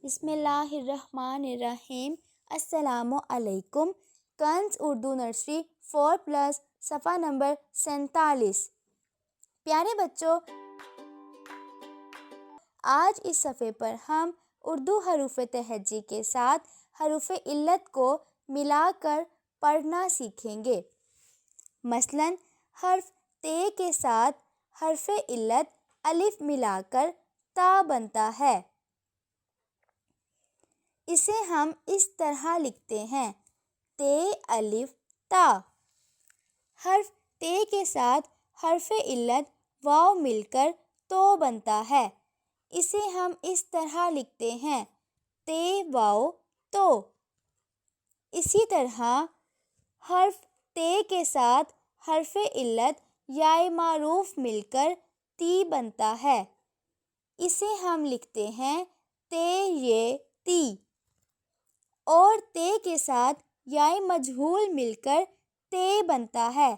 بسم اللہ الرحمن الرحیم۔ السلام علیکم۔ کنز اردو نرسری 4+ صفحہ نمبر 47۔ پیارے بچوں، آج اس صفحے پر ہم اردو حروف تہجی کے ساتھ حروف علت کو ملا کر پڑھنا سیکھیں گے۔ مثلاً حرف ت کے ساتھ حرف علت الف ملا کر تا بنتا ہے۔ اسے ہم اس طرح لکھتے ہیں ت الف تا۔ حرف ت کے ساتھ حرف علت واو مل کر تو بنتا ہے۔ اسے ہم اس طرح لکھتے ہیں ت واو تو۔ اسی طرح حرف ت کے ساتھ حرف علت یائے معروف مل کر تی بنتا ہے۔ اسے ہم لکھتے ہیں ت ی تی۔ اور ت کے ساتھ یائے مجہول مل کر تے بنتا ہے۔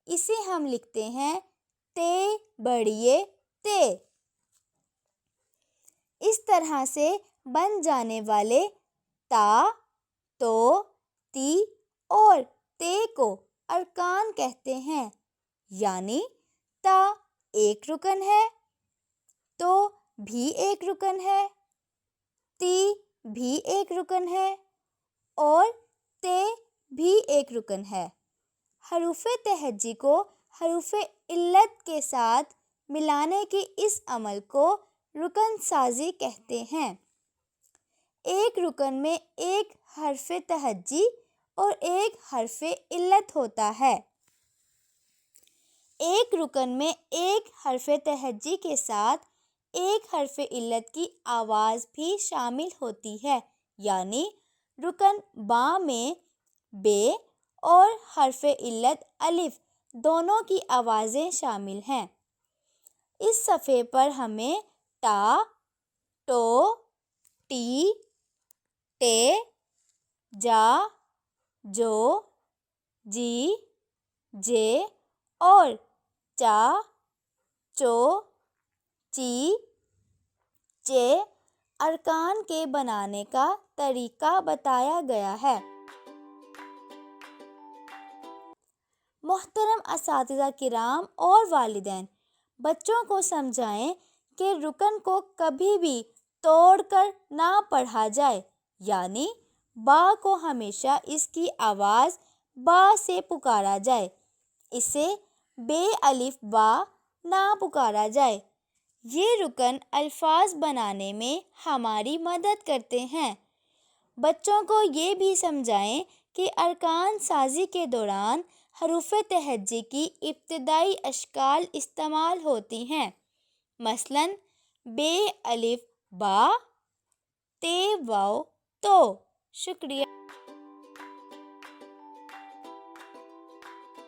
اسے ہم لکھتے ہیں ت بڑیے تے۔ اس طرح سے بن جانے والے تا، تو، تی اور تے کو ارکان کہتے ہیں، یعنی تا ایک رکن ہے، تو بھی ایک رکن ہے، تی بھی ایک رکن ہے اور تے بھی ایک رکن ہے۔ حروف تہجی کو حروف علت کے ساتھ ملانے کے اس عمل کو رکن سازی کہتے ہیں۔ ایک رکن میں ایک حرف تہجی اور ایک حرف علت ہوتا ہے۔ ایک رکن میں ایک حرف تہجی کے ساتھ ایک حرف علت کی آواز بھی شامل ہوتی ہے، یعنی رکن با میں بے اور حرف علت الف دونوں کی آوازیں شامل ہیں۔ اس صفحے پر ہمیں ٹا، ٹو، ٹی، ٹے، جا، جو، جی، جے اور چا، چو، چی، چے ارکان کے بنانے کا طریقہ بتایا گیا ہے۔ محترم اساتذہ کرام اور والدین، بچوں کو سمجھائیں کہ رکن کو کبھی بھی توڑ کر نہ پڑھا جائے، یعنی با کو ہمیشہ اس کی آواز با سے پکارا جائے، اسے بے الف با نہ پکارا جائے۔ یہ رکن الفاظ بنانے میں ہماری مدد کرتے ہیں۔ بچوں کو یہ بھی سمجھائیں کہ ارکان سازی کے دوران حروف تہجی کی ابتدائی اشکال استعمال ہوتی ہیں، مثلاً بے الف با، تے واو تو۔ شکریہ۔